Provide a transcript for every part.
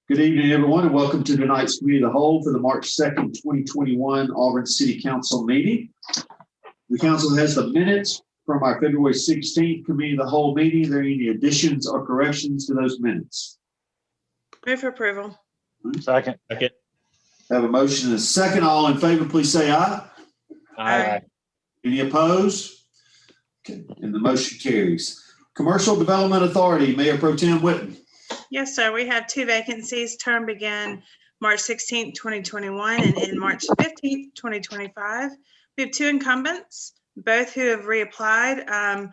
Good evening, everyone, and welcome to tonight's Committee of the Whole for the March 2nd, 2021 Auburn City Council meeting. The council has the minutes from our February 16th Committee of the Whole meeting. Are there any additions or corrections to those minutes? Move for approval. Second. Have a motion and a second. All in favor, please say aye. Aye. Any opposed? Okay, and the motion carries. Commercial Development Authority, Mayor Pro Tem Whitten. Yes, sir. We have two vacancies. Term began March 16th, 2021 and end March 15th, 2025. We have two incumbents, both who have reapplied.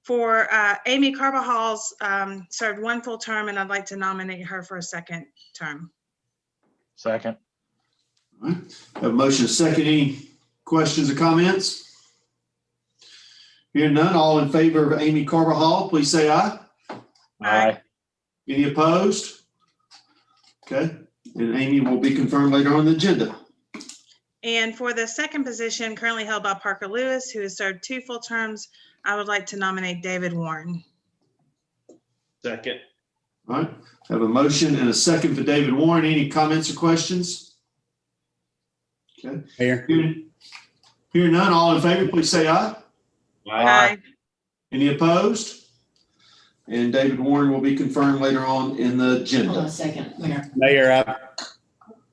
For Amy Carvajal's served one full term, and I'd like to nominate her for a second term. Second. All right. Have a motion and a second. Any questions or comments? Hearing none, all in favor of Amy Carvajal, please say aye. Aye. Any opposed? Okay, and Amy will be confirmed later on the agenda. And for the second position currently held by Parker Lewis, who has served two full terms, I would like to nominate David Warren. Second. All right, have a motion and a second for David Warren. Any comments or questions? Okay. Mayor. Hearing none, all in favor, please say aye. Aye. Any opposed? And David Warren will be confirmed later on in the Hold on agenda. a second, Mayor. Mayor, I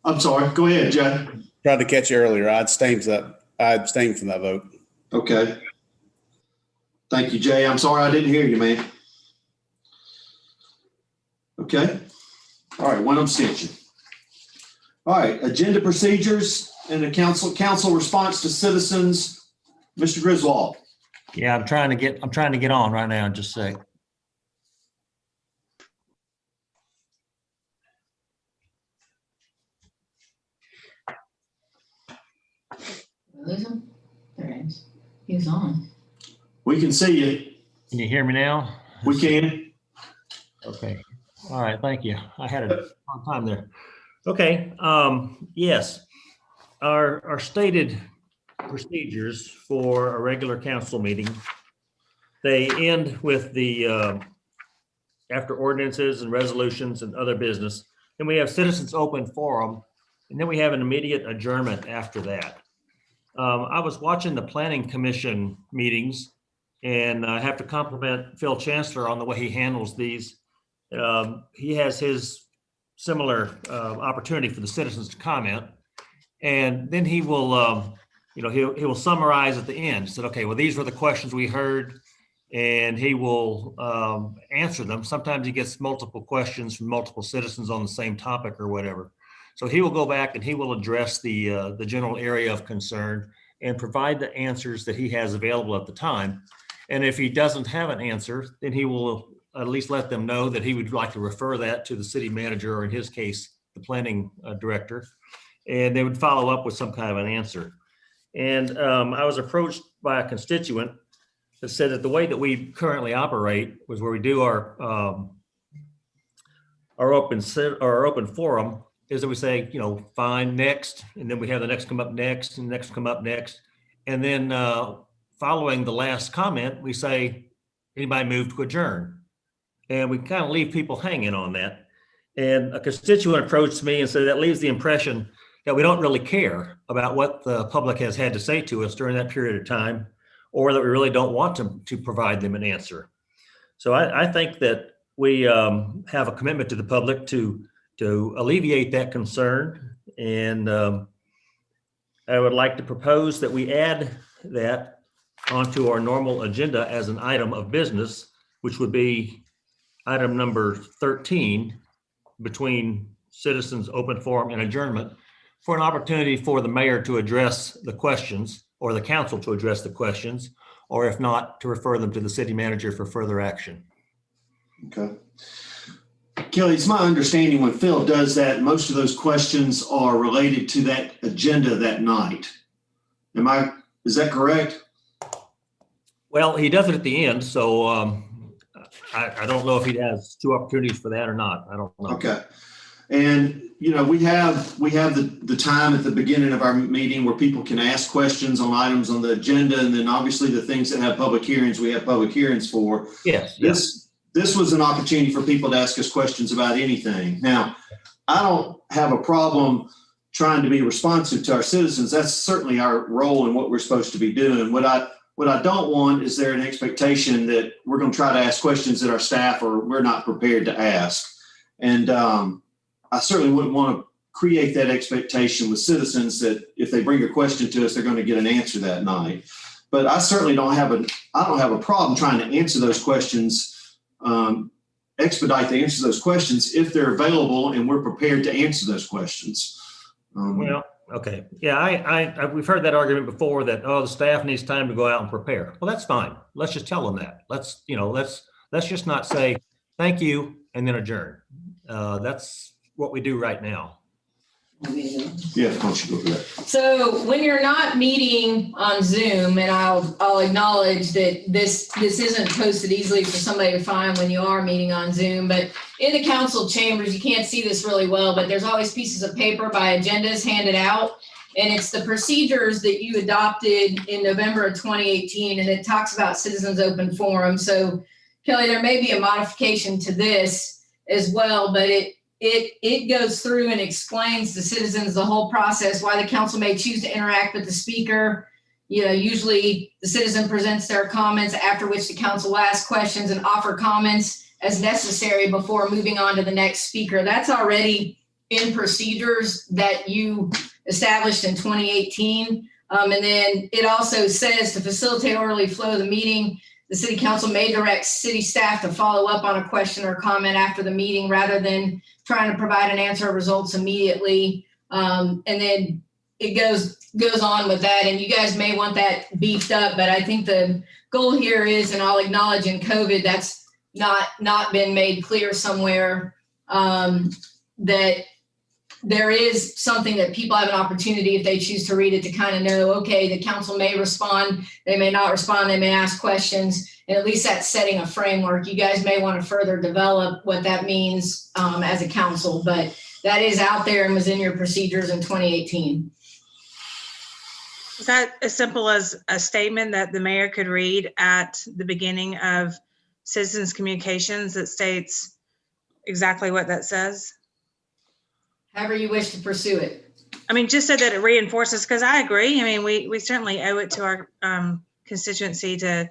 I'm sorry, go ahead, Jay. tried to catch you earlier. I abstained from that vote. Okay. Thank you, Jay. I'm sorry I didn't hear you, man. Okay. All right, one abstention. All right, agenda procedures and the council response to citizens. Mr. Griswold. Yeah, I'm trying to get on right now. Just a sec. Lose him? There he is. He was on. We can see you. Can you hear me now? We can. Okay. All right. Thank you. I had a hard time there. Okay. Yes. Our stated procedures for a regular council meeting, they end with the after ordinances and resolutions and other business. Then we have citizens open forum, and then we have an immediate adjournment after that. I was watching the Planning Commission meetings, and I have to compliment Phil Chancellor on the way he handles these. He has his similar opportunity for the citizens to comment, and then he will, he will summarize at the end. He said, okay, well, these were the questions we heard, and he will answer them. Sometimes he gets multiple questions from multiple citizens on the same topic or whatever. So he will go back and he will address the general area of concern and provide the answers that he has available at the time. And if he doesn't have an answer, then he will at least let them know that he would like to refer that to the city manager, or in his case, the planning director, and they would follow up with some kind of an answer. And I was approached by a constituent that said that the way that we currently operate was where we do our open forum is that we say, fine, next, and then we have the next come up next, and the next come up next. And then following the last comment, we say, anybody move to adjourn? And we kind of leave people hanging on that. And a constituent approached me and said that leaves the impression that we don't really care about what the public has had to say to us during that period of time, or that we really don't want to provide them an answer. So I think that we have a commitment to the public to alleviate that concern. And I would like to propose that we add that onto our normal agenda as an item of business, which would be item number 13, between citizens open forum and adjournment, for an opportunity for the mayor to address the questions, or the council to address the questions, or if not, to refer them to the city manager for further action. Okay. Kelly, it's my understanding when Phil does that, most of those questions are related to that agenda that night. Is that correct? Well, he does it at the end, so I don't know if he has two opportunities for that or not. I don't know. Okay. And, we have the time at the beginning of our meeting where people can ask questions on items on the agenda. And then obviously the things that have public hearings, we have public hearings for. Yes. This was an opportunity for people to ask us questions about anything. Now, I don't have a problem trying to be responsive to our citizens. That's certainly our role and what we're supposed to be doing. What I don't want is there an expectation that we're going to try to ask questions that our staff or we're not prepared to ask. And I certainly wouldn't want to create that expectation with citizens that if they bring a question to us, they're going to get an answer that night. But I certainly don't have a problem trying to answer those questions, expedite the answer to those questions if they're available and we're prepared to answer those questions. Well, okay. Yeah, we've heard that argument before that, oh, the staff needs time to go out and prepare. Well, that's fine. Let's just tell them that. Let's just not say thank you and then adjourn. That's what we do right now. Yeah, why don't you go for that? So when you're not meeting on Zoom, and I'll acknowledge that this isn't posted easily for somebody to find when you are meeting on Zoom, but in the council chambers, you can't see this really well, but there's always pieces of paper by agendas handed out. And it's the procedures that you adopted in November of 2018, and it talks about citizens open forum. So Kelly, there may be a modification to this as well, but it goes through and explains to citizens the whole process, why the council may choose to interact with the speaker. You know, usually the citizen presents their comments, after which the council will ask questions and offer comments as necessary before moving on to the next speaker. That's already in procedures that you established in 2018. And then it also says to facilitate orderly flow of the meeting, the city council may direct city staff to follow up on a question or comment after the meeting rather than trying to provide an answer or results immediately. And then it goes on with that. And you guys may want that beefed up, but I think the goal here is, and I'll acknowledge in COVID, that's not been made clear somewhere, that there is something that people have an opportunity, if they choose to read it, to kind of know, okay, the council may respond, they may not respond, they may ask questions, and at least that's setting a framework. You guys may want to further develop what that means as a council, but that is out there and was in your procedures in 2018. Is that as simple as a statement that the mayor could read at the beginning of citizens communications that states exactly what that says? However you wish to pursue it. I mean, just so that it reinforces, because I agree. I mean, we certainly owe it to our constituency to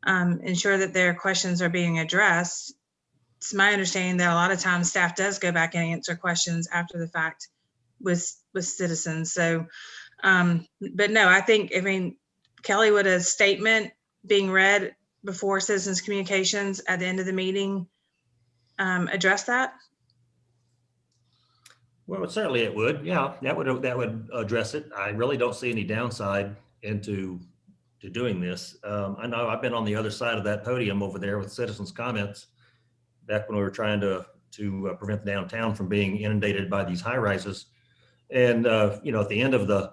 ensure that their questions are being addressed. It's my understanding that a lot of times staff does go back and answer questions after the fact with citizens. So, but no, I mean, Kelly, would a statement being read before citizens communications at the end of the meeting address that? Well, certainly it would. Yeah, that would address it. I really don't see any downside into doing this. I know I've been on the other side of that podium over there with citizens' comments back when we were trying to prevent the downtown from being inundated by these high rises. And at the end of the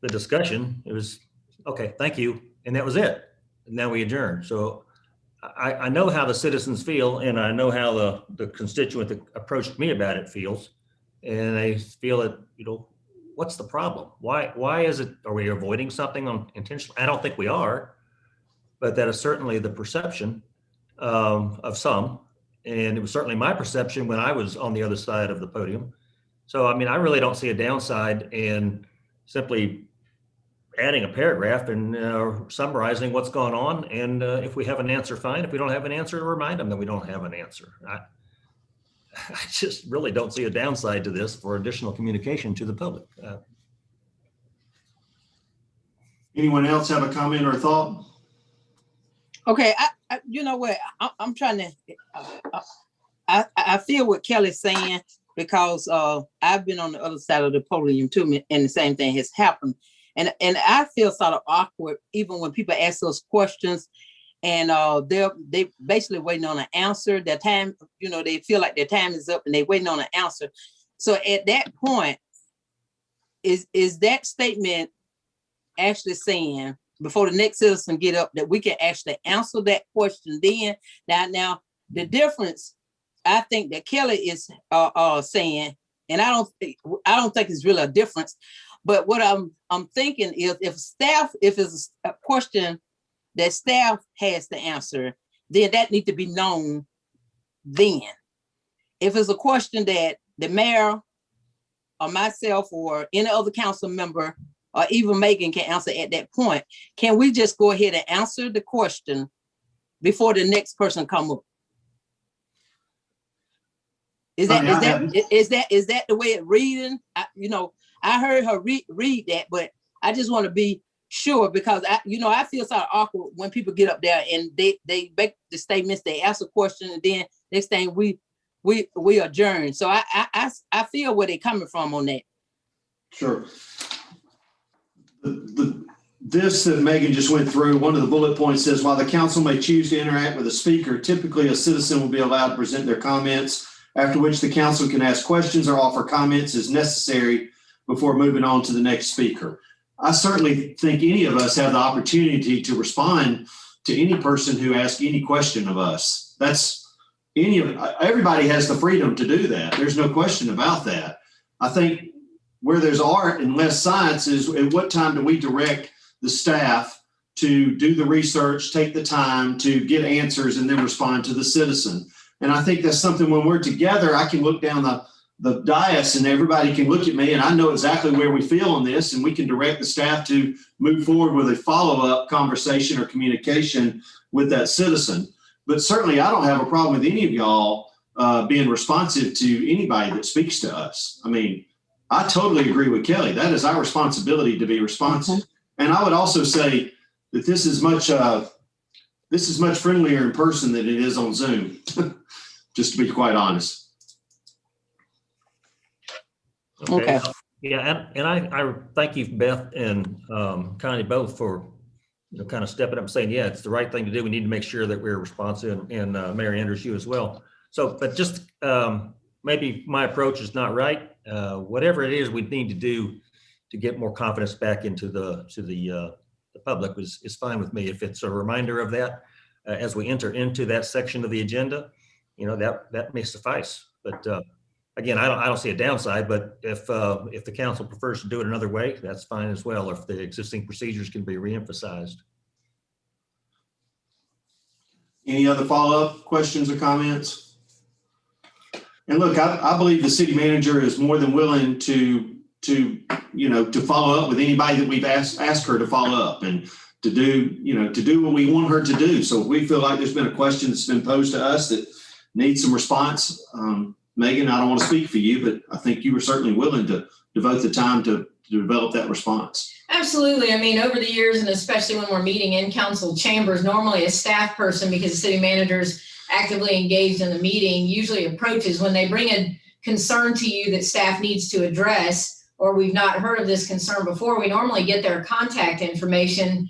discussion, it was okay, thank you, and that was it. And now we adjourn. So I know how the citizens feel, and I know how the constituent that approached me about it feels. And they feel that, what's the problem? Why is it, are we avoiding something intentionally? I don't think we are, but that is certainly the perception of some. And it was certainly my perception when I was on the other side of the podium. So, I mean, I really don't see a downside in simply adding a paragraph and summarizing what's going on. And if we have an answer, fine. If we don't have an answer, remind them that we don't have an answer. I just really don't see a downside to this for additional communication to the public. Anyone else have a comment or a thought? Okay, you know what? I'm trying to. I feel what Kelly's saying because I've been on the other side of the podium too, and the same thing has happened. And I feel sort of awkward even when people ask those questions, and they basically waiting on an answer. Their time, they feel like their time is up, and they waiting on an answer. So at that point, is that statement actually saying before the next citizen get up that we can actually answer that question then? Now the difference I think that Kelly is saying, and I don't think it's really a difference, but what I'm thinking is if it's a question that staff has to answer, then that needs to be known then. If it's a question that the mayor or myself or any other council member or even Megan can answer at that point, can we just go ahead and answer the question before the next person come up? Is that the way it reading? I heard her read that, but I just want to be sure because I feel sort of awkward when people get up there and they make the statements, they ask a question, and then next thing we adjourn. So I feel where they're coming from on that. Sure. This that Megan just went through, one of the bullet points says, while the council may choose to interact with a speaker, typically a citizen will be allowed to present their comments, after which the council can ask questions or offer comments as necessary before moving on to the next speaker. I certainly think any of us have the opportunity to respond to any person who asks any question of us. Everybody has the freedom to do that. There's no question about that. I think where there's art and less science is at what time do we direct the staff to do the research, take the time to get answers, and then respond to the citizen. And I think that's something when we're together, I can look down the dais and everybody can look at me and I know exactly where we feel on this, and we can direct the staff to move forward with a follow-up conversation or communication with that citizen. But certainly I don't have a problem with any of y'all being responsive to anybody that speaks to us. I mean, I totally agree with Kelly. That is our responsibility to be responsive. Mm-hmm. And I would also say that this is much friendlier in person than it is on Zoom, just to be quite honest. Okay. Yeah, and I thank you, Beth and Connie, both for kind of stepping up and saying, yeah, it's the right thing to do. We need to make sure that we're responsive, and Mary Andrews, you as well. So, but just maybe my approach is not right. Whatever it is we need to do to get more confidence back into the public is fine with me. If it's a reminder of that as we enter into that section of the agenda, that may suffice. But again, I don't see a downside. But if the council prefers to do it another way, that's fine as well. Or if the existing procedures can be reemphasized. Any other follow-up questions or comments? And look, I believe the city manager is more than willing to follow up with anybody that we've asked her to follow up and to do what we want her to do. So if we feel like there's been a question that's been posed to us that needs some response, Megan, I don't want to speak for you, but I think you were certainly willing to devote the time to develop that response. Absolutely. I mean, over the years, and especially when we're meeting in council chambers, normally a staff person, because the city manager's actively engaged in the meeting, usually approaches when they bring a concern to you that staff needs to address, or we've not heard of this concern before. We normally get their contact information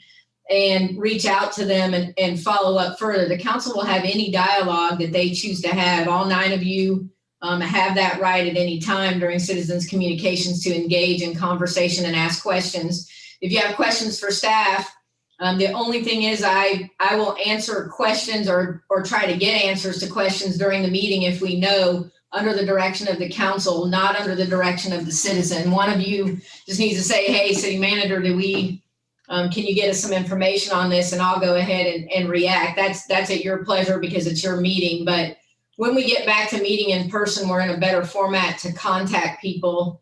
and reach out to them and follow up further. The council will have any dialogue that they choose to have. All 9 of you have that right at any time during citizens communications to engage in conversation and ask questions. If you have questions for staff, the only thing is I will answer questions or try to get answers to questions during the meeting if we know, under the direction of the council, not under the direction of the citizen. One of you just needs to say, hey, city manager, can you get us some information on this? And I'll go ahead and react. That's at your pleasure because it's your meeting. But when we get back to meeting in person, we're in a better format to contact people,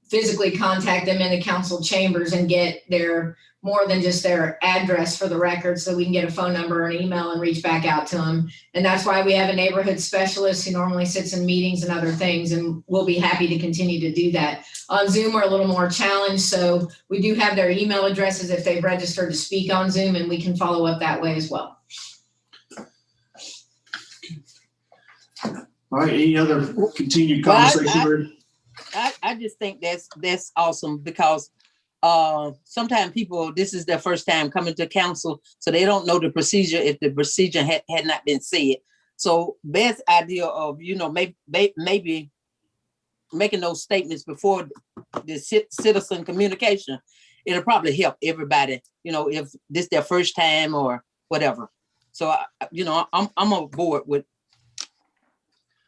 physically contact them in the council chambers and get more than just their address for the record, so we can get a phone number or an email and reach back out to them. And that's why we have a neighborhood specialist who normally sits in meetings and other things, and we'll be happy to continue to do that. On Zoom, we're a little more challenged, so we do have their email addresses if they've registered to speak on Zoom, and we can follow up that way as well. All right, any other continued conversation? I just think that's awesome because sometimes people, this is their first time coming to council, so they don't know the procedure if the procedure had not been said. So Beth's idea of, maybe making those statements before the citizen communication, it'll probably help everybody, if this is their first time or whatever. So, I'm on board with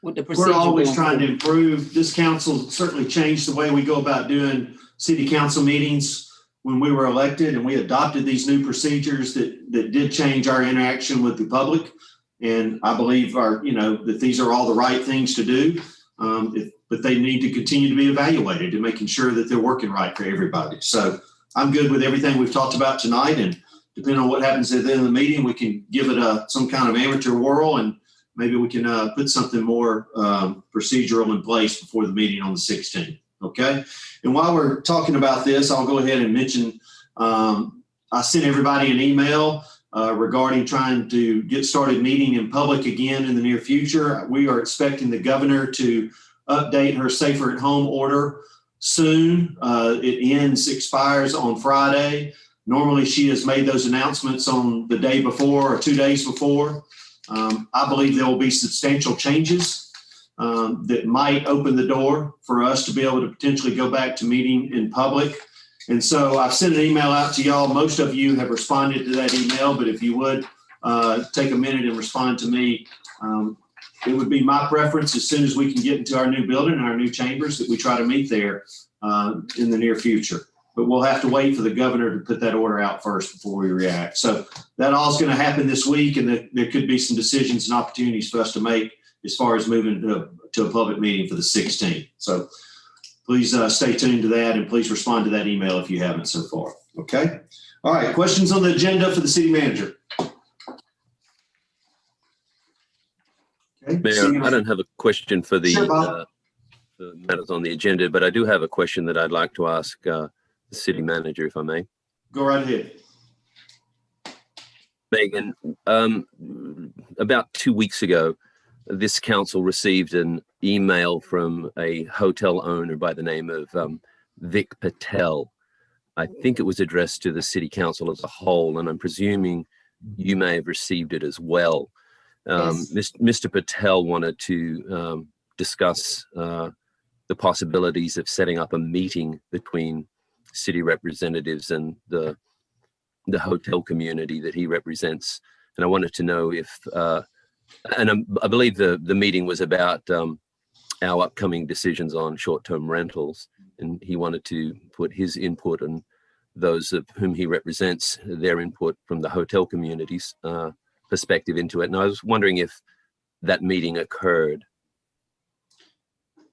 the procedure. We're always trying to improve. This council certainly changed the way we go about doing city council meetings when we were elected, and we adopted these new procedures that did change our interaction with the public. And I believe that these are all the right things to do. But they need to continue to be evaluated and making sure that they're working right for everybody. So I'm good with everything we've talked about tonight, and depending on what happens at the end of the meeting, we can give it some kind of amateur whirl, and maybe we can put something more procedural in place before the meeting on the 16th. Okay. And while we're talking about this, I'll go ahead and mention I sent everybody an email regarding trying to get started meeting in public again in the near future. We are expecting the governor to update her safer at home order soon. It expires on Friday. Normally she has made those announcements on the day before or 2 days before. I believe there will be substantial changes that might open the door for us to be able to potentially go back to meeting in public. And so I've sent an email out to y'all. Most of you have responded to that email, but if you would take a minute and respond to me, it would be my preference as soon as we can get into our new building and our new chambers that we try to meet there in the near future. But we'll have to wait for the governor to put that order out first before we react. So that all is going to happen this week, and there could be some decisions and opportunities for us to make as far as moving to a public meeting for the 16th. So please stay tuned to that, and please respond to that email if you haven't so far. Okay. All right. Questions on the agenda for the city manager? Okay. Mayor, I don't have a question for the Sure, Bob. the matters on the agenda, but I do have a question that I'd like to ask the city manager, if I may. Go right ahead. Megan, about 2 weeks ago, this council received an email from a hotel owner by the name of Vic Patel. I think it was addressed to the city council as a whole, and I'm presuming you may have received it as well. Yes. Mr. Patel wanted to discuss the possibilities of setting up a meeting between city representatives and the hotel community that he represents. And I wanted to know if, I believe the meeting was about our upcoming decisions on short-term rentals. And he wanted to put his input and those of whom he represents, their input from the hotel community's perspective into it. And I was wondering if that meeting occurred.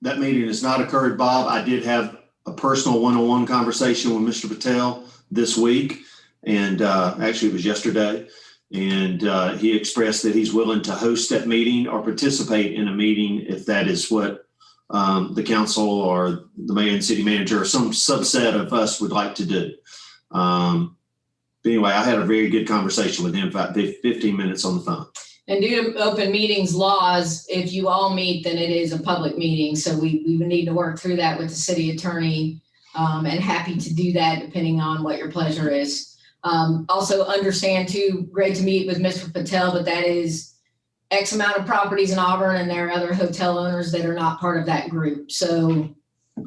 That meeting has not occurred, Bob. I did have a personal one-on-one conversation with Mr. Patel this week, and actually it was yesterday. And he expressed that he's willing to host that meeting or participate in a meeting if that is what the council or the mayor and city manager or some subset of us would like to do. But anyway, I had a very good conversation with him, about 15 minutes on the phone. And due to open meetings laws, if you all meet, then it is a public meeting. So we would need to work through that with the city attorney, and happy to do that depending on what your pleasure is. Also understand too, great to meet with Mr. Patel, but that is X amount of properties in Auburn, and there are other hotel owners that are not part of that group. So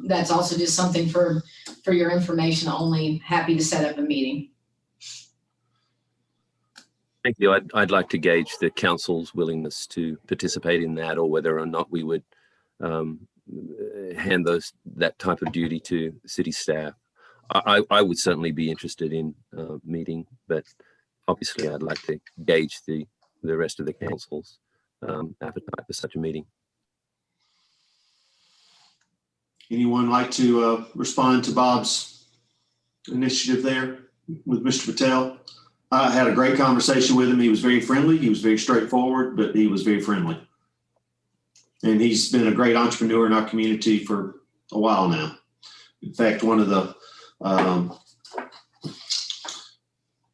that's also just something for your information only. Happy to set up a meeting. Thank you. I'd like to gauge the council's willingness to participate in that, or whether or not we would hand that type of duty to city staff. I would certainly be interested in meeting, but obviously I'd like to gauge the rest of the council's appetite for such a meeting. Anyone like to respond to Bob's initiative there with Mr. Patel? I had a great conversation with him. He was very friendly. He was very straightforward, but he was very friendly. And he's been a great entrepreneur in our community for a while now. In fact, one of the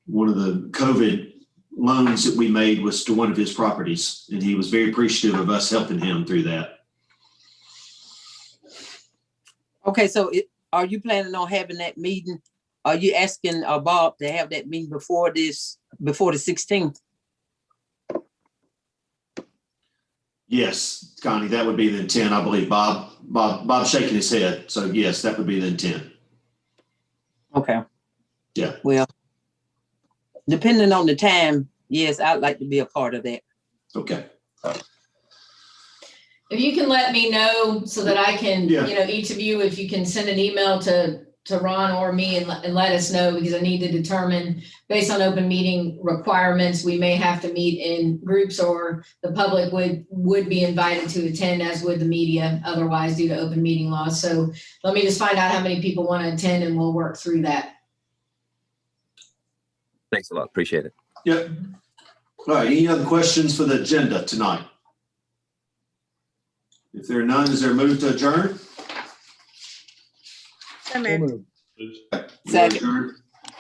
COVID loans that we made was to one of his properties, and he was very appreciative of us helping him through that. Okay, so are you planning on having that meeting? Are you asking Bob to have that meeting before the 16th? Yes, Connie, that would be the intent. I believe Bob's shaking his head. So yes, that would be the intent. Okay. Yeah. Well, depending on the time, yes, I'd like to be a part of that. Okay. If you can let me know so that I can, Yeah. each of you, if you can send an email to Ron or me and let us know, because I need to determine, based on open meeting requirements, we may have to meet in groups, or the public would be invited to attend, as would the media otherwise due to open meeting laws. So let me just find out how many people want to attend, and we'll work through that. Thanks a lot. Appreciate it. Yep. All right, any other questions for the agenda tonight? If there are none, is there a move to adjourn? So moved. Second.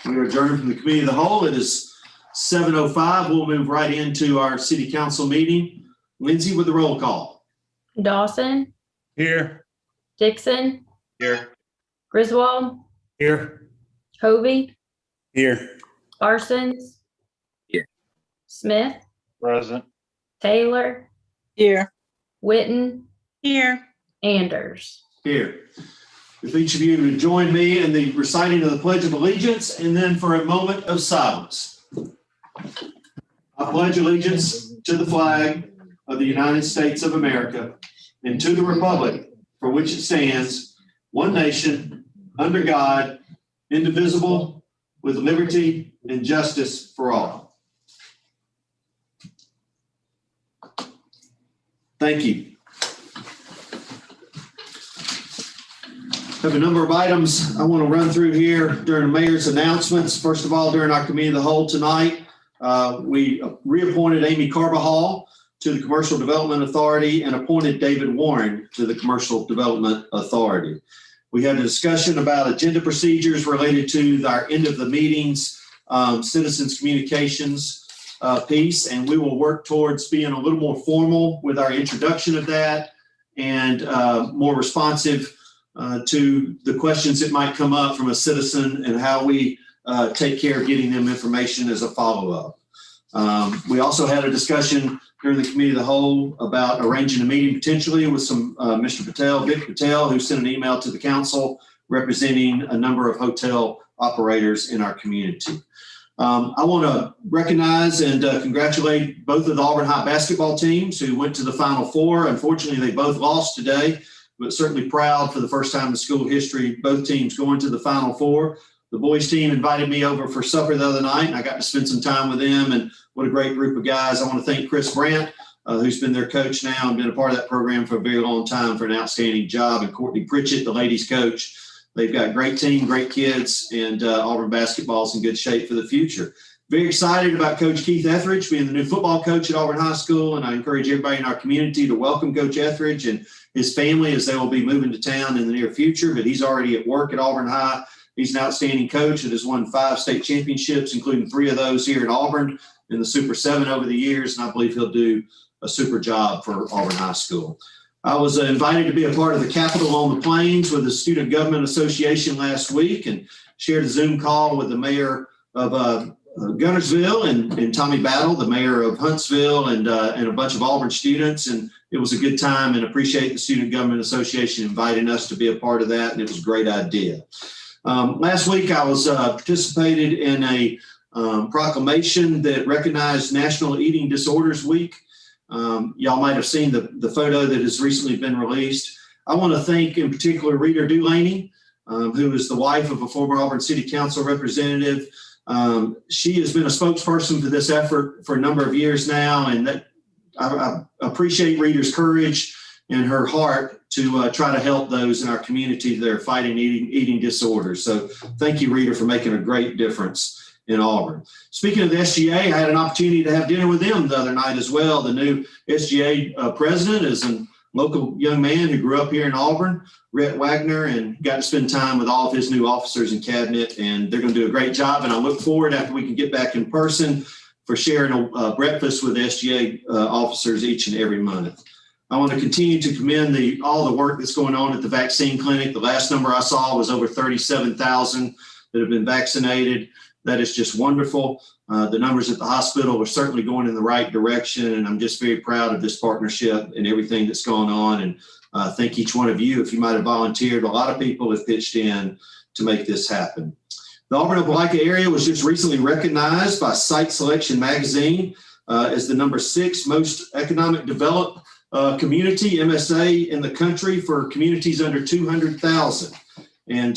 We are adjourned from the committee of the whole. It is 7:05. We'll move right into our city council meeting. Lindsay with the roll call. Dawson, Here. Dixon, Here. Griswold, Here. Hovey, Here. Parsons. Here. Smith, Present. Taylor, Here. Witten, Here. Anders. Here. If each of you would join me in the reciting of the Pledge of Allegiance, and then for a moment of silence. I pledge allegiance to the flag of the United States of America and to the republic for which it stands, one nation, under God, indivisible, with liberty and justice for all. Thank you. I have a number of items I want to run through here during the mayor's announcements. First of all, during our committee of the whole tonight, we reappointed Amy Carbajal to the Commercial Development Authority and appointed David Warren to the Commercial Development Authority. We had a discussion about agenda procedures related to our end of the meetings, citizens communications piece, and we will work towards being a little more formal with our introduction of that and more responsive to the questions that might come up from a citizen and how we take care of getting them information as a follow-up. We also had a discussion during the committee of the whole about arranging a meeting potentially with some Mr. Patel, Vic Patel, who sent an email to the council representing a number of hotel operators in our community. I want to recognize and congratulate both of the Auburn High basketball teams who went to the Final Four. Unfortunately, they both lost today, but certainly proud for the first time in school history, both teams going to the Final Four. The boys team invited me over for supper the other night, and I got to spend some time with them, and what a great group of guys. I want to thank Chris Brandt, who's been their coach now and been a part of that program for a very long time, for an outstanding job, and Courtney Pritchett, the ladies coach. They've got a great team, great kids, and Auburn basketball is in good shape for the future. Very excited about Coach Keith Etheridge being the new football coach at Auburn High School, and I encourage everybody in our community to welcome Coach Etheridge and his family as they will be moving to town in the near future, but he's already at work at Auburn High. He's an outstanding coach that has won 5 state championships, including 3 of those here at Auburn in the Super 7 over the years, and I believe he'll do a super job for Auburn High School. I was invited to be a part of the Capitol on the Plains with the Student Government Association last week and shared a Zoom call with the mayor of Gunnersville and Tommy Battle, the mayor of Huntsville, and a bunch of Auburn students. And it was a good time, and appreciate the Student Government Association inviting us to be a part of that. And it was a great idea. Last week, I was participated in a proclamation that recognized National Eating Disorders Week. Y'all might have seen the photo that has recently been released. I want to thank in particular Rita Dulaney, who is the wife of a former Auburn City Council representative. She has been a spokesperson for this effort for a number of years now, and that I appreciate Rita's courage and her heart to try to help those in our community that are fighting eating disorders. So thank you, Rita, for making a great difference in Auburn. Speaking of the SGA, I had an opportunity to have dinner with them the other night as well. The new SGA president is a local young man who grew up here in Auburn, Rhett Wagner, and got to spend time with all of his new officers and cabinet, and they're going to do a great job. And I look forward, after we can get back in person, for sharing a breakfast with SGA officers each and every month. I want to continue to commend all the work that's going on at the vaccine clinic. The last number I saw was over 37,000 that have been vaccinated. That is just wonderful. The numbers at the hospital are certainly going in the right direction, and I'm just very proud of this partnership and everything that's going on. And thank each one of you. If you might have volunteered, a lot of people have pitched in to make this happen. The Auburn-Opelika area was just recently recognized by Site Selection Magazine as the number 6 most economic developed community, MSA, in the country for communities under 200,000. And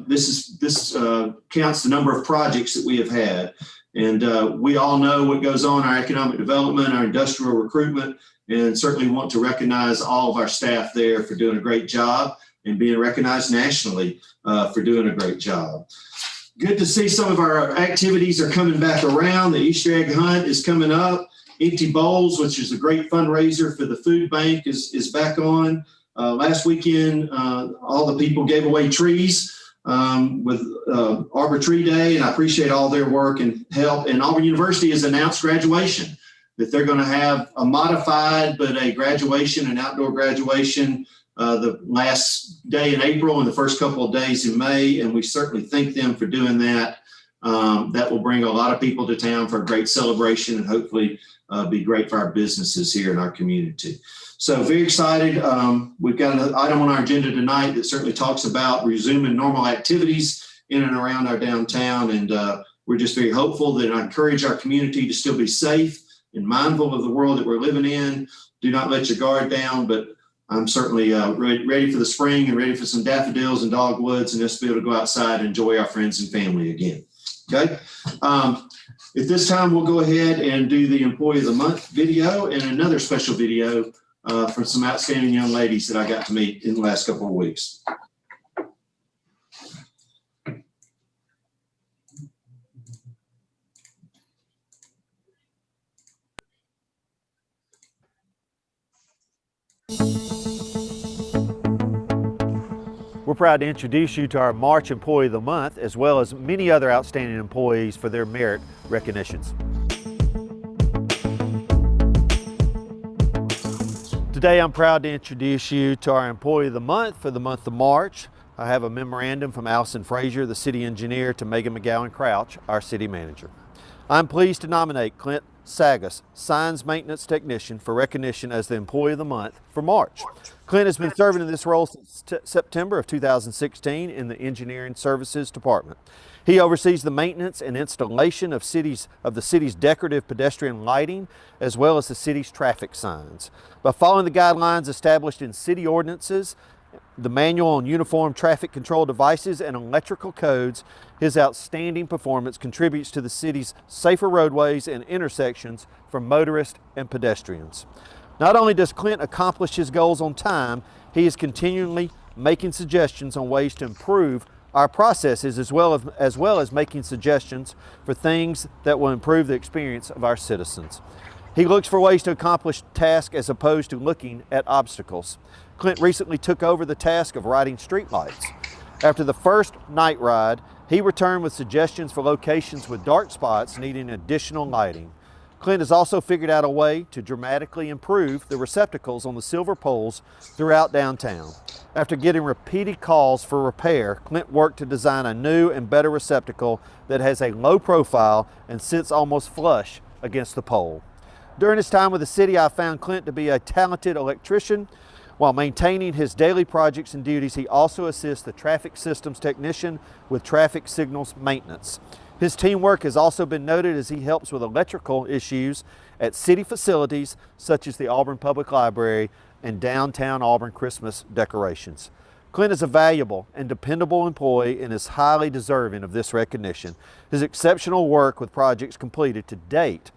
this counts the number of projects that we have had. And we all know what goes on in our economic development, our industrial recruitment, and certainly want to recognize all of our staff there for doing a great job and being recognized nationally for doing a great job. Good to see some of our activities are coming back around. The Easter egg hunt is coming up. Empty Bowls, which is a great fundraiser for the food bank, is back on. Last weekend, all the people gave away trees with Arbor Tree Day, and I appreciate all their work and help. And Auburn University has announced graduation, that they're going to have a modified, but a graduation, an outdoor graduation, the last day in April and the first couple of days in May. And we certainly thank them for doing that. That will bring a lot of people to town for a great celebration and hopefully be great for our businesses here in our community. So very excited. We've got an item on our agenda tonight that certainly talks about resuming normal activities in and around our downtown. And we're just very hopeful that I encourage our community to still be safe and mindful of the world that we're living in. Do not let your guard down, but I'm certainly ready for the spring and ready for some daffodils and dogwoods and just be able to go outside and enjoy our friends and family again. Okay. At this time, we'll go ahead and do the Employee of the Month video and another special video from some outstanding young ladies that I got to meet in the last couple of weeks. We're proud to introduce you to our March Employee of the Month, as well as many other outstanding employees for their merit recognitions. Today, I'm proud to introduce you to our Employee of the Month for the month of March. I have a memorandum from Allison Frazier, the city engineer, to Megan McGowan Crouch, our city manager. I'm pleased to nominate Clint Sagas, Signs Maintenance Technician, for recognition as the Employee of the Month for March. Clint has been serving in this role since September of 2016 in the Engineering Services Department. He oversees the maintenance and installation of the city's decorative pedestrian lighting, as well as the city's traffic signs. By following the guidelines established in city ordinances, the manual on uniform traffic control devices and electrical codes, his outstanding performance contributes to the city's safer roadways and intersections for motorists and pedestrians. Not only does Clint accomplish his goals on time, he is continually making suggestions on ways to improve our processes, as well as making suggestions for things that will improve the experience of our citizens. He looks for ways to accomplish tasks as opposed to looking at obstacles. Clint recently took over the task of riding streetlights. After the first night ride, he returned with suggestions for locations with dark spots needing additional lighting. Clint has also figured out a way to dramatically improve the receptacles on the silver poles throughout downtown. After getting repeated calls for repair, Clint worked to design a new and better receptacle that has a low profile and sits almost flush against the pole. During his time with the city, I found Clint to be a talented electrician. While maintaining his daily projects and duties, he also assists the traffic systems technician with traffic signals maintenance. His teamwork has also been noted as he helps with electrical issues at city facilities such as the Auburn Public Library and downtown Auburn Christmas decorations. Clint is a valuable and dependable employee and is highly deserving of this recognition. His exceptional work with projects completed to date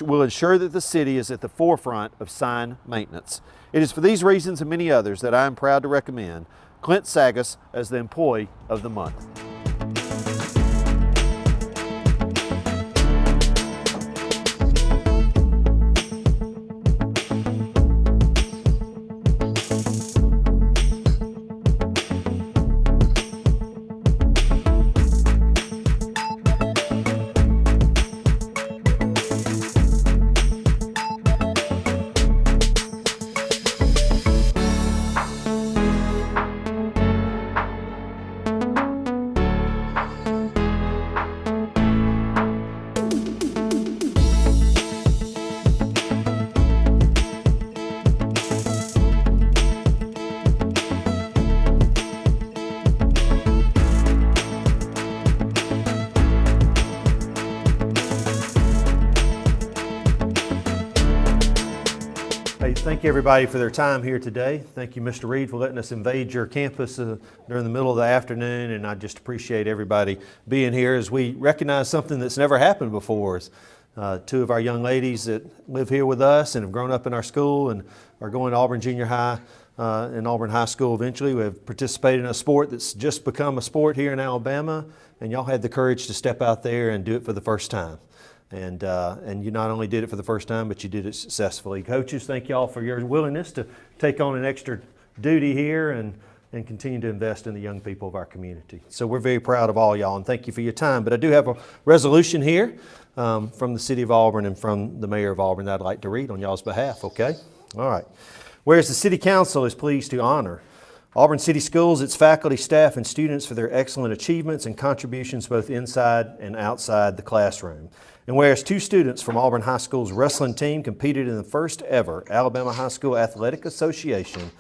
will ensure that the city is at the forefront of sign maintenance. It is for these reasons and many others that I am proud to recommend Clint Sagas as the Employee of the Month. Hey, thank you everybody for their time here today. Thank you, Mr. Reed, for letting us invade your campus during the middle of the afternoon, and I just appreciate everybody being here as we recognize something that's never happened before. Two of our young ladies that live here with us and have grown up in our school and are going to Auburn Junior High and Auburn High School eventually. We have participated in a sport that's just become a sport here in Alabama, and y'all had the courage to step out there and do it for the first time. And you not only did it for the first time, but you did it successfully. Coaches, thank y'all for your willingness to take on an extra duty here and continue to invest in the young people of our community. So we're very proud of all y'all, and thank you for your time. But I do have a resolution here from the City of Auburn and from the Mayor of Auburn that I'd like to read on y'all's behalf, okay? All right. Whereas the City Council is pleased to honor Auburn City Schools, its faculty, staff, and students for their excellent achievements and contributions both inside and outside the classroom. And whereas 2 students from Auburn High School's wrestling team competed in the first ever Alabama High School Athletic Association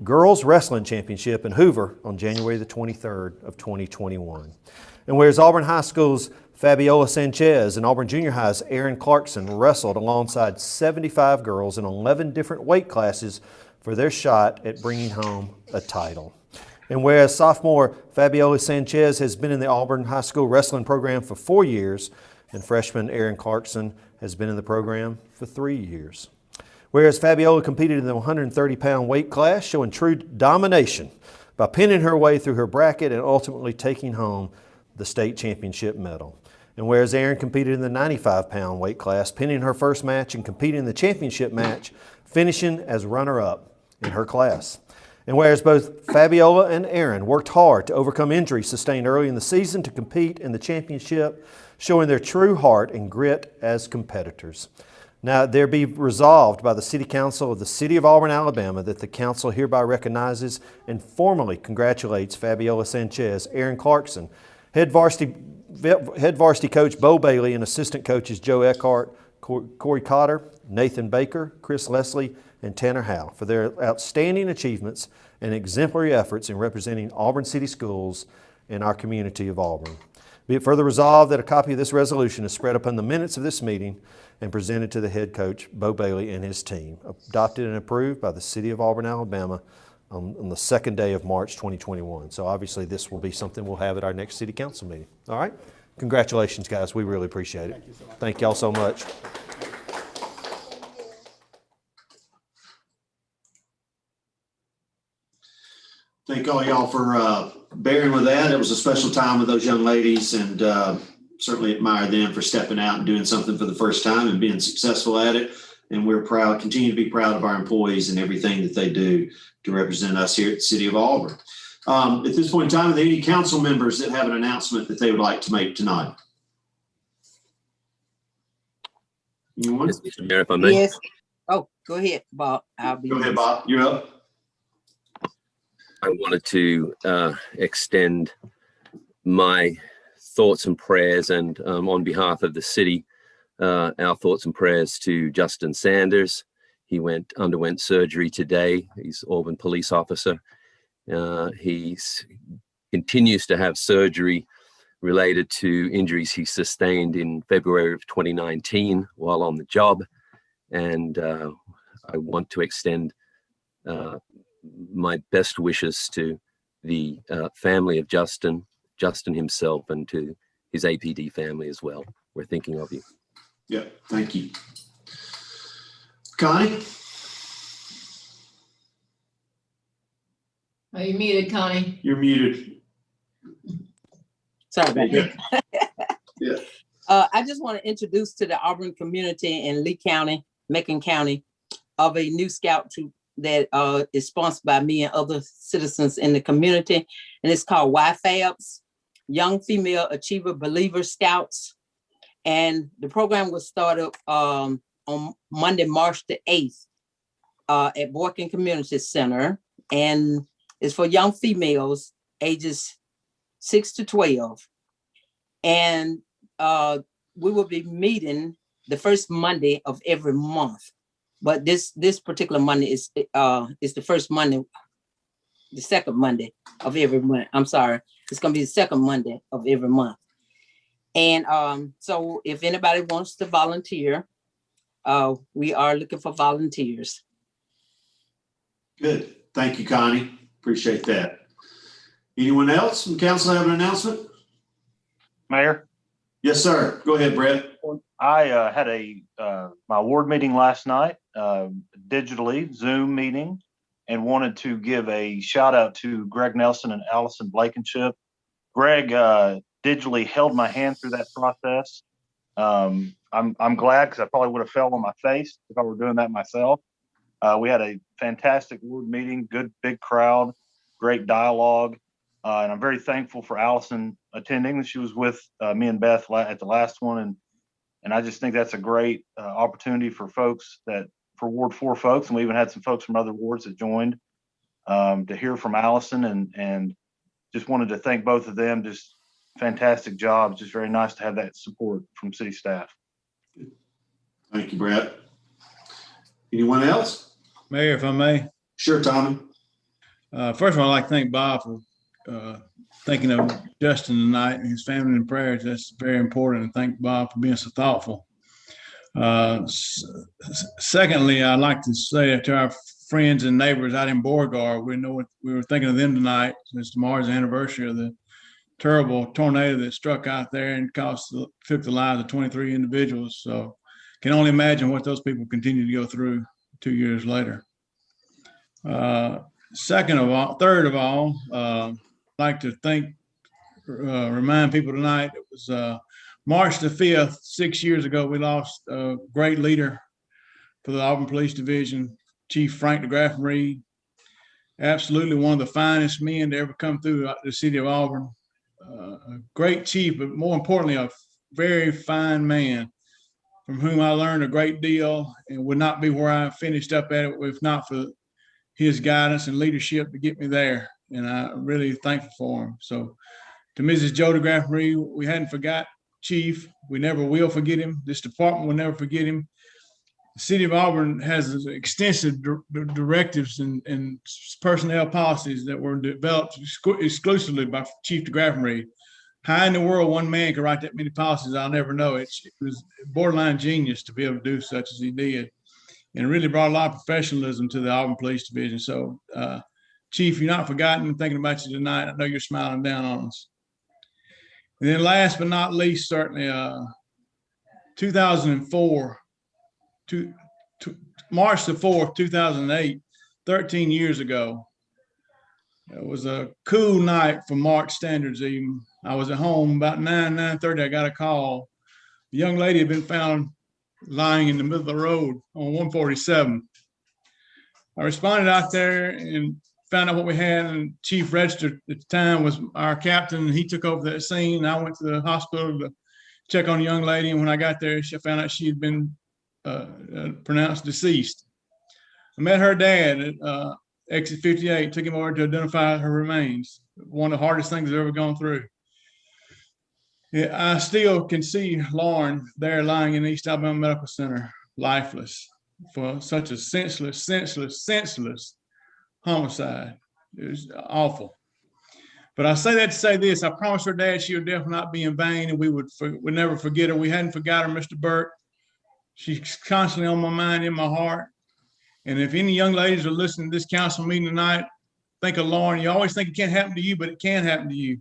Girls Wrestling Championship in Hoover on January the 23rd of 2021. And whereas Auburn High School's Fabiola Sanchez and Auburn Junior High's Aaron Clarkson wrestled alongside 75 girls in 11 different weight classes for their shot at bringing home a title. And whereas sophomore Fabiola Sanchez has been in the Auburn High School wrestling program for 4 years, and freshman Aaron Clarkson has been in the program for 3 years. Whereas Fabiola competed in the 130-pound weight class, showing true domination by pinning her way through her bracket and ultimately taking home the state championship medal. And whereas Aaron competed in the 95-pound weight class, pinning her first match and competing in the championship match, finishing as runner-up in her class. And whereas both Fabiola and Aaron worked hard to overcome injuries sustained early in the season to compete in the championship, showing their true heart and grit as competitors. Now, there be resolved by the City Council of the City of Auburn, Alabama, that the council hereby recognizes and formally congratulates Fabiola Sanchez, Aaron Clarkson, head varsity coach Bo Bailey, and assistant coaches Joe Eckhart, Corey Cotter, Nathan Baker, Chris Leslie, and Tanner Howe for their outstanding achievements and exemplary efforts in representing Auburn City Schools and our community of Auburn. Be it further resolved that a copy of this resolution is spread upon the minutes of this meeting and presented to the head coach, Bo Bailey, and his team, adopted and approved by the City of Auburn, Alabama on the second day of March 2021. So obviously this will be something we'll have at our next City Council meeting. All right? Congratulations, guys. We really appreciate it. Thank y'all so much. Thank all y'all for bearing with that. It was a special time with those young ladies, and certainly admire them for stepping out and doing something for the first time and being successful at it. And we're proud, continue to be proud of our employees and everything that they do to represent us here at the City of Auburn. At this point in time, are there any council members that have an announcement that they would like to make tonight? Anyone? Yes, Mr. Mayor, if I may. Yes. Oh, go ahead, Bob. Go ahead, Bob. You're up. I wanted to extend my thoughts and prayers, and on behalf of the city, our thoughts and prayers to Justin Sanders. He underwent surgery today. He's Auburn police officer. He continues to have surgery related to injuries he sustained in February of 2019 while on the job. And I want to extend my best wishes to the family of Justin himself, and to his APD family as well. We're thinking of you. Yeah, thank you. Connie? Are you muted, Connie? You're muted. Sorry about that. Yeah. I just want to introduce to the Auburn community in Lee County, Macon County, of a new scout troop that is sponsored by me and other citizens in the community. And it's called YFABs, Young Female Achiever Believer Scouts. And the program was started on Monday, March the 8th at Boykin Community Center. And it's for young females ages 6 to 12. And we will be meeting the first Monday of every month. But this particular Monday is the first Monday, the second Monday of every month. I'm sorry, it's gonna be the second Monday of every month. And so if anybody wants to volunteer, we are looking for volunteers. Good. Thank you, Connie. Appreciate that. Anyone else from council have an announcement? Mayor, Yes, sir. Go ahead, Brett. I had my ward meeting last night, digitally Zoom meeting, and wanted to give a shout out to Greg Nelson and Allison Blankenship. Greg digitally held my hand through that process. I'm glad, because I probably would have fell on my face if I were doing that myself. We had a fantastic ward meeting, good big crowd, great dialogue, and I'm very thankful for Allison attending. She was with me and Beth at the last one, and I just think that's a great opportunity for folks for Ward 4 folks, and we even had some folks from other wards that joined to hear from Allison, and just wanted to thank both of them. Just fantastic jobs. Just very nice to have that support from city staff. Thank you, Brett. Anyone else? Mayor, if I may. Sure, Tommy. First of all, I'd like to thank Bob for thinking of Justin tonight and his family in prayers. That's very important. And thank Bob for being so thoughtful. Secondly, I'd like to say to our friends and neighbors out in Beauregard, we were thinking of them tonight. It's tomorrow's anniversary of the terrible tornado that struck out there and took the lives of 23 individuals. So can only imagine what those people continue to go through 2 years later. Third of all, I'd like to remind people tonight, it was March the 5th, 6 years ago, we lost a great leader for the Auburn Police Division, Chief Frank DeGraff Reed. Absolutely one of the finest men to ever come through the city of Auburn. A great chief, but more importantly, a very fine man from whom I learned a great deal and would not be where I finished up at it if not for his guidance and leadership to get me there. And I'm really thankful for him. So to Mrs. Joe DeGraff Reed, we hadn't forgot Chief. We never will forget him. This department will never forget him. The city of Auburn has extensive directives and personnel policies that were developed exclusively by Chief DeGraff Reed. How in the world one man could write that many policies, I'll never know. It was borderline genius to be able to do such as he did, and really brought a lot of professionalism to the Auburn Police Division. So, Chief, you're not forgotten. I'm thinking about you tonight. I know you're smiling down on us. And then last but not least, certainly 2004, March the 4th, 2008, 13 years ago. It was a cool night for March standards even. I was at home about 9:30. I got a call. The young lady had been found lying in the middle of the road on 147. I responded out there and found out what we had, and Chief Register at the time was our captain, and he took over that scene. I went to the hospital to check on the young lady, and when I got there, I found out she had been pronounced deceased. I met her dad at exit 58, took him over to identify her remains. One of the hardest things I've ever gone through. Yeah, I still can see Lauren there lying in East Alabama Medical Center, lifeless, for such a senseless homicide. It was awful. But I say that to say this: I promised her dad she would definitely not be in vain, and we would never forget her. We hadn't forgot her, Mr. Burke. She's constantly on my mind, in my heart. And if any young ladies are listening to this council meeting tonight, think of Lauren. You always think it can't happen to you, but it can happen to you.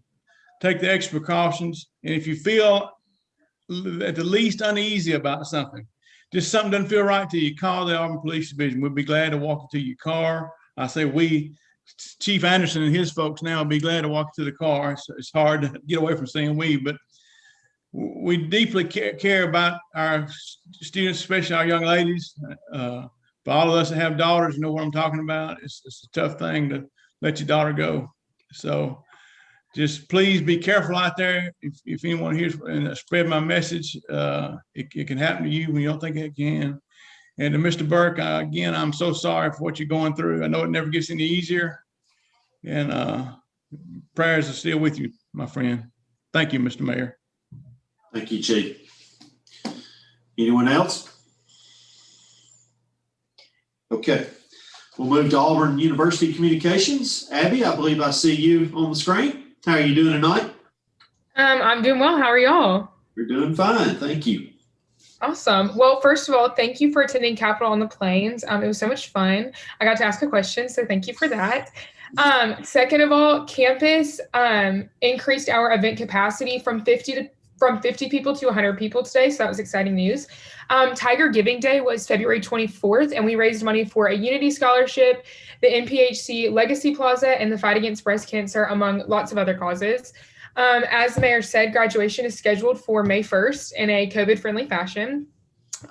Take the extra precautions. And if you feel at the least uneasy about something, just something doesn't feel right to you, call the Auburn Police Division. We'll be glad to walk you to your car. I say we, Chief Anderson and his folks now will be glad to walk you to the car. It's hard to get away from saying we, but we deeply care about our students, especially our young ladies. For all of us that have daughters, you know what I'm talking about. It's a tough thing to let your daughter go. So just please be careful out there. If anyone hears and spread my message, it can happen to you when you don't think it can. And to Mr. Burke, again, I'm so sorry for what you're going through. I know it never gets any easier. And prayers are still with you, my friend. Thank you, Mr. Mayor. Thank you, Chief. Anyone else? Okay, we'll move to Auburn University Communications. Abby, I believe I see you on the screen. How are you doing tonight? I'm doing well. How are y'all? We're doing fine, thank you. Awesome. Well, first of all, thank you for attending Capitol on the Plains. It was so much fun. I got to ask a question, so thank you for that. Second of all, campus increased our event capacity from 50 people to 100 people today, so that was exciting news. Tiger Giving Day was February 24th, and we raised money for a Unity Scholarship, the NPHC Legacy Plaza, and the Fight Against Breast Cancer, among lots of other causes. As the mayor said, graduation is scheduled for May 1st in a COVID-friendly fashion.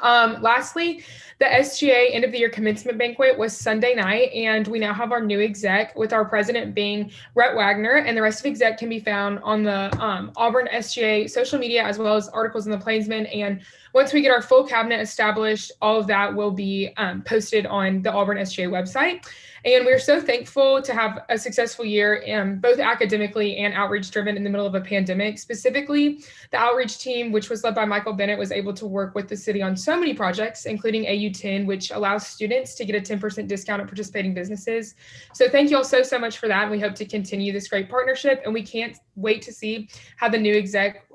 Lastly, the SGA end of the year commencement banquet was Sunday night, and we now have our new exec, with our president being Rhett Wagner, and the rest of exec can be found on the Auburn SGA social media, as well as articles in the Plainsman. And once we get our full cabinet established, all of that will be posted on the Auburn SGA website. And we're so thankful to have a successful year, both academically and outreach driven in the middle of a pandemic. Specifically, the outreach team, which was led by Michael Bennett, was able to work with the city on so many projects, including AU10, which allows students to get a 10% discount at participating businesses. So thank you all so much for that. And we hope to continue this great partnership. And we can't wait to see how the new exec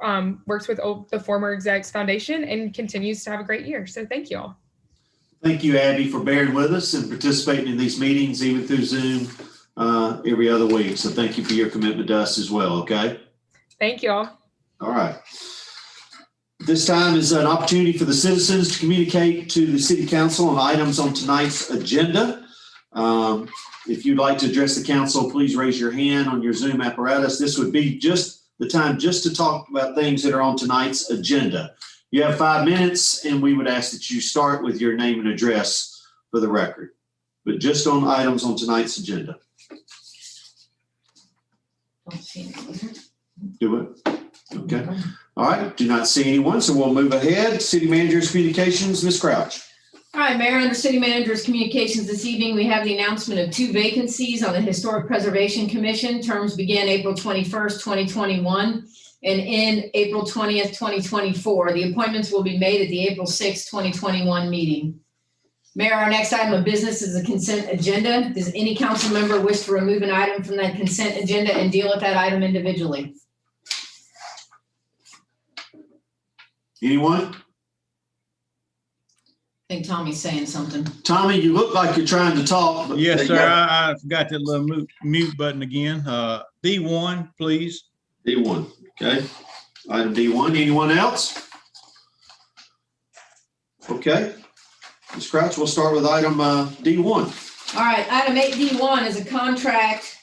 works with the former exec's foundation and continues to have a great year. So thank you all. Thank you, Abby, for bearing with us and participating in these meetings, even through Zoom, every other week. So thank you for your commitment to us as well, okay? Thank you all. All right. This time is an opportunity for the citizens to communicate to the city council on items on tonight's agenda. If you'd like to address the council, please raise your hand on your Zoom apparatus. This would be just the time just to talk about things that are on tonight's agenda. You have 5 minutes, and we would ask that you start with your name and address for the record, but just on items on tonight's agenda. Do it. Okay. All right. Do not see anyone, so we'll move ahead. City Manager's Communications, Ms. Crouch. All right, Mayor, under City Manager's Communications this evening, we have the announcement of 2 vacancies on the Historic Preservation Commission. Terms begin April 21st, 2021. And in April 20th, 2024. The appointments will be made at the April 6th, 2021 meeting. Mayor, our next item of business is the consent agenda. Does any council member wish to remove an item from that consent agenda and deal with that item individually? Anyone? I think Tommy's saying something. Tommy, you look like you're trying to talk. But Yes, sir. I forgot that little mute button again. D1, please. D1. Okay. Item D1. Anyone else? Okay. Ms. Crouch, we'll start with item D1. All right. Item 8D1 is a contract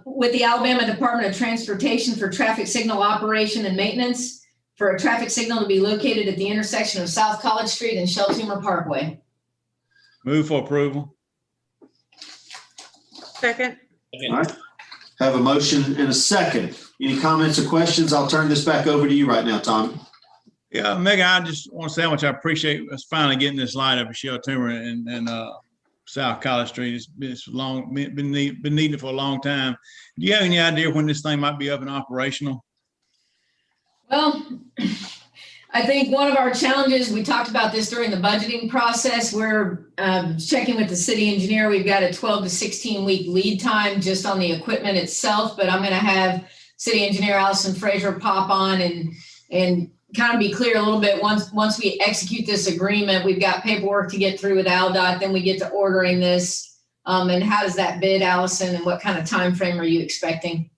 with the Alabama Department of Transportation for traffic signal operation and maintenance for a traffic signal to be located at the intersection of South College Street and Sheltumer Parkway. Move for approval. Second. All right. Have a motion and a second. Any comments or questions? I'll turn this back over to you right now, Tommy. Yeah, Megan, I just want to say how much I appreciate us finally getting this light up at Sheltumer and South College Street. It's long been needing it for a long time. Do you have any idea when this thing might be up and operational? Well, I think one of our challenges, we talked about this during the budgeting process, we're checking with the city engineer. We've got a 12 to 16 week lead time just on the equipment itself, but I'm going to have city engineer Allison Frazier pop on and kind of be clear a little bit. Once we execute this agreement, we've got paperwork to get through with ALDOT, then we get to ordering this. And how does that bid, Allison, and what kind of time frame are you expecting?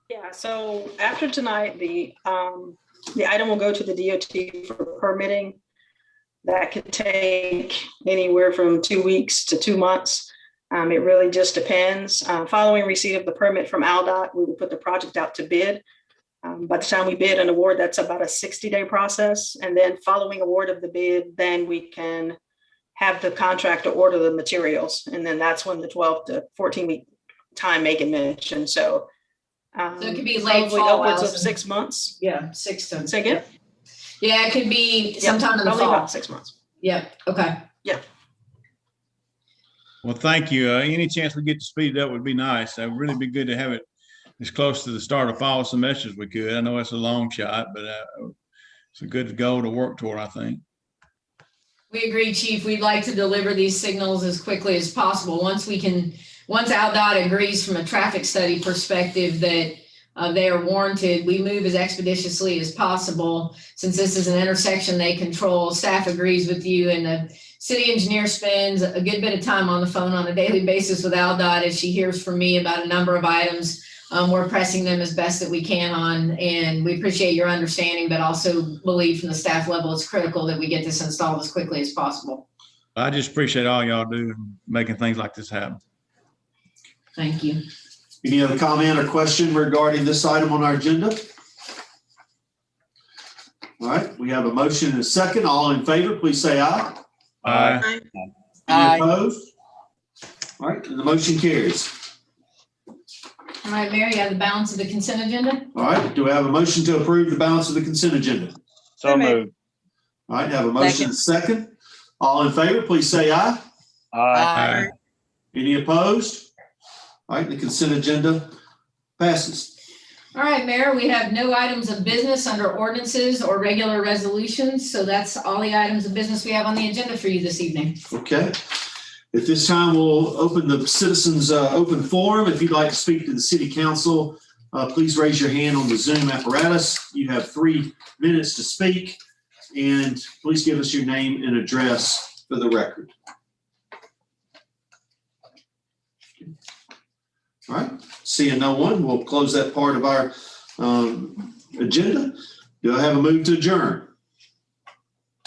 Yeah, so after tonight, the item will go to the DOT for permitting. That could take anywhere from 2 weeks to 2 months. It really just depends. Following receipt of the permit from ALDOT, we will put the project out to bid. By the time we bid and award, that's about a 60-day process. And then following award of the bid, then we can have the contractor order the materials. And then that's when the 12 to 14 week time Megan mentioned. So it could be late fall, upwards of Allison. 6 months. Yeah, 6 to. Say again? Yeah, it could be sometime in the probably fall. about 6 months. Yeah, okay. Yeah. Well, thank you. Any chance we get to speed it up would be nice. It would really be good to have it as close to the start of fall semester as we could. I know it's a long shot, but it's a good goal to work toward, I think. We agree, Chief. We'd like to deliver these signals as quickly as possible. Once ALDOT agrees from a traffic study perspective that they are warranted. We move as expeditiously as possible. Since this is an intersection they control, staff agrees with you, and the city engineer spends a good bit of time on the phone on a daily basis with AlDOT as she hears from me about a number of items. We're pressing them as best that we can on, and we appreciate your understanding, but also believe from the staff level it's critical that we get this installed as quickly as possible. I just appreciate all y'all do in making things like this happen. Thank you. Any other comment or question regarding this item on our agenda? All right, we have a motion and a second. All in favor, please say aye. Aye. Aye. Any opposed? All right, and the motion carries. All right, Mayor, you have the balance of the consent agenda? All right, do we have a motion to approve the balance of the consent agenda? So moved. All right, have a motion and a second. All in favor, please say aye. Aye. Any opposed? All right, the consent agenda passes. All right, Mayor, we have no items of business under ordinances or regular resolutions. So that's all the items of business we have on the agenda for you this evening. Okay. At this time, we'll open the citizens' open forum. If you'd like to speak to the city council, please raise your hand on the Zoom apparatus. You have 3 minutes to speak, and please give us your name and address for the record. All right, seeing no one, we'll close that part of our agenda. Do I have a move to adjourn?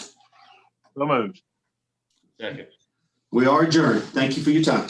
So moved. Second. We are adjourned. Thank you for your time.